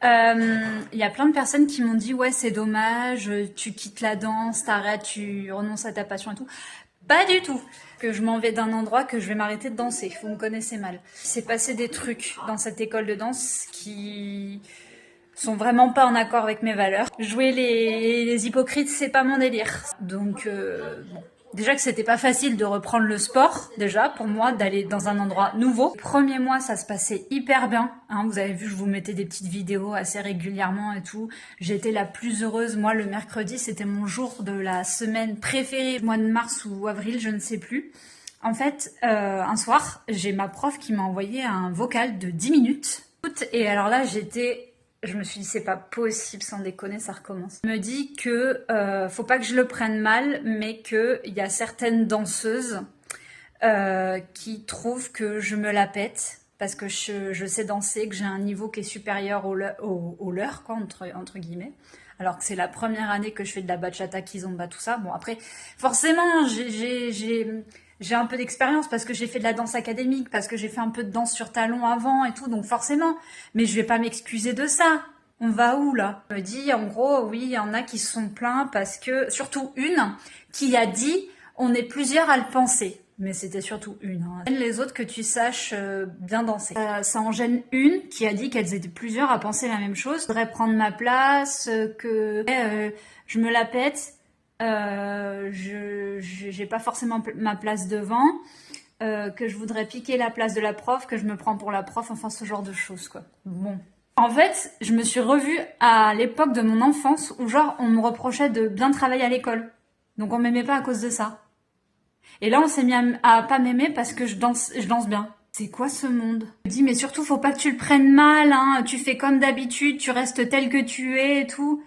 Il y a plein de personnes qui m'ont dit ouais c'est dommage, tu quittes la danse, t'arrêtes, tu renonces à ta passion et tout. Pas du tout. Que je m'en vais d'un endroit, que je vais m'arrêter de danser. Vous me connaissez mal. Il s'est passé des trucs dans cette école de danse qui sont vraiment pas en accord avec mes valeurs. Jouer les hypocrites, c'est pas mon délire. Donc bon. Déjà que c'était pas facile de reprendre le sport, déjà, pour moi, d'aller dans un endroit nouveau. Le premier mois, ça se passait hyper bien. Hein, vous avez vu, je vous mettais des petites vidéos assez régulièrement et tout. J'étais la plus heureuse. Moi, le mercredi, c'était mon jour de la semaine préférée, mois de mars ou avril, je ne sais plus. En fait, un soir, j'ai ma prof qui m'a envoyé un vocal de 10 minutes. Et alors là, je me suis dit, c'est pas possible, sans déconner, ça recommence. Elle me dit que faut pas que je le prenne mal, mais qu'il y a certaines danseuses qui trouvent que je me la pète parce que je sais danser, que j'ai un niveau qui est supérieur au leur, quoi, entre guillemets. Alors que c'est la première année que je fais de la bachata, kizomba, tout ça. Bon, après, forcément, j'ai un peu d'expérience parce que j'ai fait de la danse académique, parce que j'ai fait un peu de danse sur talons avant et tout, donc forcément. Mais je vais pas m'excuser de ça. On va où, là? Elle me dit, en gros, oui, il y en a qui se sont plaints parce que, surtout une, qui a dit, on est plusieurs à le penser. Mais c'était surtout une. Hein. Les autres, que tu saches bien danser. Ça en gêne une qui a dit qu'elles étaient plusieurs à penser la même chose. Je voudrais prendre ma place, que je me la pète. J'ai pas forcément ma place devant, que je voudrais piquer la place de la prof, que je me prends pour la prof, enfin ce genre de choses quoi. Bon. En fait, je me suis revue à l'époque de mon enfance où genre on me reprochait de bien travailler à l'école. Donc on m'aimait pas à cause de ça. Et là on s'est mis à pas m'aimer parce que je danse bien. C'est quoi ce monde? Je me dis mais surtout faut pas que tu le prennes mal, hein. Tu fais comme d'habitude, tu restes tel que tu es et tout.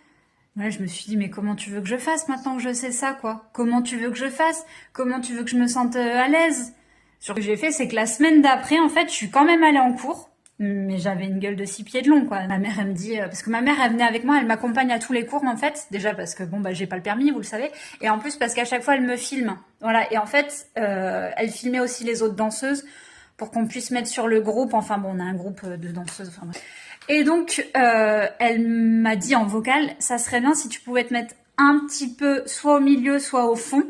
Ouais, je me suis dit, mais comment tu veux que je fasse maintenant que je sais ça, quoi? Comment tu veux que je fasse? Comment tu veux que je me sente à l'aise? Ce que j'ai fait, c'est que la semaine d'après, en fait, je suis quand même allée en cours, mais j'avais une gueule de 6 pieds de long, quoi. Ma mère, elle me dit, parce que ma mère, elle venait avec moi, elle m'accompagne à tous les cours, en fait, déjà parce que, bon, bah, j'ai pas le permis, vous le savez, et en plus parce qu'à chaque fois, elle me filme. Voilà, et en fait, elle filmait aussi les autres danseuses pour qu'on puisse mettre sur le groupe, enfin bon, on a un groupe de danseuses, enfin bref. Et donc, elle m'a dit en vocal, ça serait bien si tu pouvais te mettre un petit peu soit au milieu, soit au fond,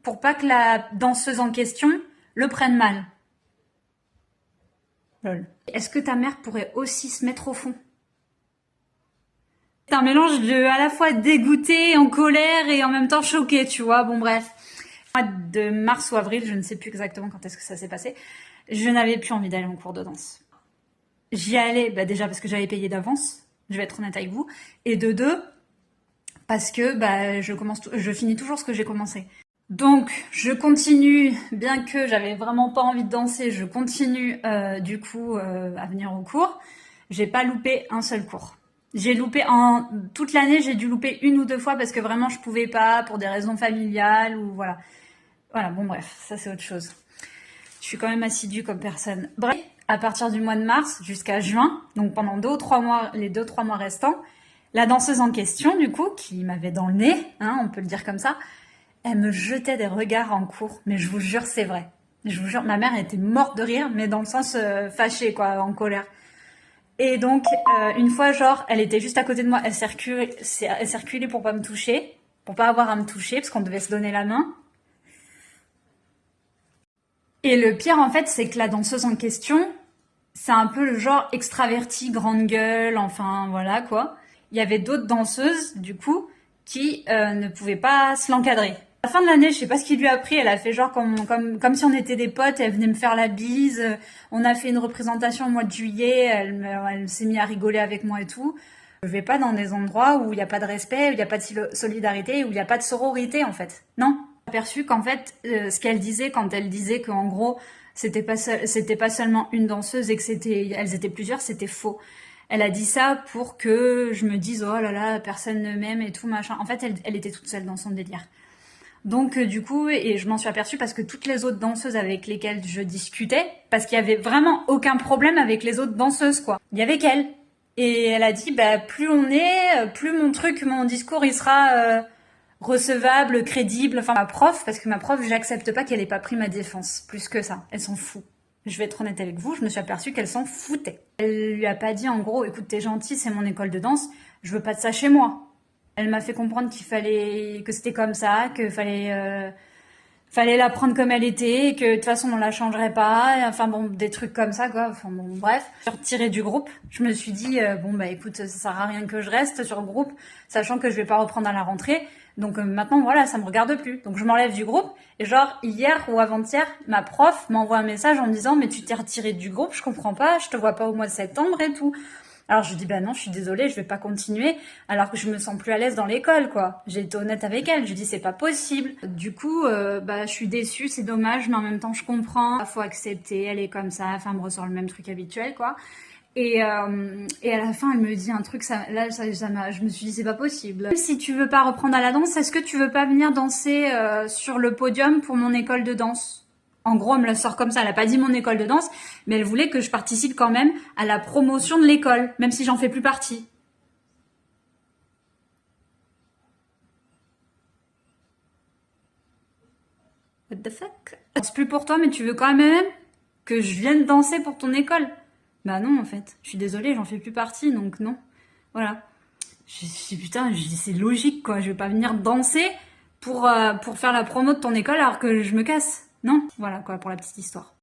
pour pas que la danseuse en question le prenne mal. Lol. Est-ce que ta mère pourrait aussi se mettre au fond? C'est un mélange de à la fois dégoûté, en colère et en même temps choqué, tu vois. Bon bref. Mois de mars ou avril, je ne sais plus exactement quand est-ce que ça s'est passé, je n'avais plus envie d'aller en cours de danse. J'y allais bah déjà parce que j'avais payé d'avance, je vais être honnête avec vous, et de deux, parce que bah, je finis toujours ce que j'ai commencé. Donc je continue, bien que j'avais vraiment pas envie de danser, je continue du coup à venir au cours. J'ai pas loupé un seul cours. J'ai loupé en toute l'année, j'ai dû louper une ou deux fois parce que vraiment je pouvais pas pour des raisons familiales ou voilà. Voilà, bon bref, ça c'est autre chose. Je suis quand même assidue comme personne. Bref, à partir du mois de mars jusqu'à juin, donc pendant 2 ou 3 mois, les 2 ou 3 mois restants, la danseuse en question, du coup, qui m'avait dans le nez, hein, on peut le dire comme ça, elle me jetait des regards en cours, mais je vous jure, c'est vrai. Je vous jure, ma mère était morte de rire, mais dans le sens fâché, quoi, en colère. Et donc, une fois, genre, elle était juste à côté de moi, elle s'est reculée pour pas me toucher, pour pas avoir à me toucher, parce qu'on devait se donner la main. Et le pire, en fait, c'est que la danseuse en question, c'est un peu le genre extraverti, grande gueule, enfin, voilà, quoi. Il y avait d'autres danseuses, du coup, qui ne pouvaient pas se l'encadrer. À la fin de l'année, je sais pas ce qui lui a pris, elle a fait genre comme si on était des potes, elle venait me faire la bise, on a fait une représentation au mois de juillet, elle s'est mise à rigoler avec moi et tout. Je vais pas dans des endroits où il n'y a pas de respect, où il n'y a pas de solidarité, où il n'y a pas de sororité, en fait. Non. J'ai aperçu qu'en fait, ce qu'elle disait quand elle disait qu'en gros, c'était pas seulement une danseuse et que elles étaient plusieurs, c'était faux. Elle a dit ça pour que je me dise, oh là là, personne ne m'aime et tout, machin. En fait, elle était toute seule dans son délire. Donc du coup, et je m'en suis aperçue parce que toutes les autres danseuses avec lesquelles je discutais, parce qu'il y avait vraiment aucun problème avec les autres danseuses, quoi. Il y avait qu'elle. Et elle a dit, bah plus on est, plus mon discours, il sera recevable, crédible. Enfin, ma prof, parce que ma prof, j'accepte pas qu'elle ait pas pris ma défense. Plus que ça. Elle s'en fout. Je vais être honnête avec vous, je me suis aperçue qu'elle s'en foutait. Elle lui a pas dit en gros, écoute, t'es gentil, c'est mon école de danse, je veux pas de ça chez moi. Elle m'a fait comprendre que c'était comme ça, fallait la prendre comme elle était, et que de toute façon on la changerait pas, enfin bon, des trucs comme ça quoi, enfin bon, bref. Je suis retirée du groupe, je me suis dit, bon bah écoute, ça sert à rien que je reste sur le groupe, sachant que je vais pas reprendre à la rentrée, donc maintenant voilà, ça me regarde plus. Donc je m'enlève du groupe, et genre hier ou avant-hier, ma prof m'envoie un message en me disant, mais tu t'es retirée du groupe, je comprends pas, je te vois pas au mois de septembre et tout. Alors je lui dis bah non, je suis désolée, je vais pas continuer alors que je me sens plus à l'aise dans l'école quoi. J'ai été honnête avec elle, je lui dis c'est pas possible. Du coup bah je suis déçue, c'est dommage mais en même temps je comprends, faut accepter, elle est comme ça, enfin elle me ressort le même truc habituel quoi. Et à la fin, elle me dit un truc, je me suis dit, c'est pas possible. Si tu veux pas reprendre à la danse, est-ce que tu veux pas venir danser sur le podium pour mon école de danse? En gros, elle me la sort comme ça. Elle a pas dit mon école de danse, mais elle voulait que je participe quand même à la promotion de l'école, même si j'en fais plus partie. What the fuck? C'est plus pour toi, mais tu veux quand même que je vienne danser pour ton école? Bah non, en fait. Je suis désolée, j'en fais plus partie, donc non. Voilà. Putain, je dis c'est logique quoi, je vais pas venir danser pour faire la promo de ton école alors que je me casse. Non, voilà quoi pour la petite histoire.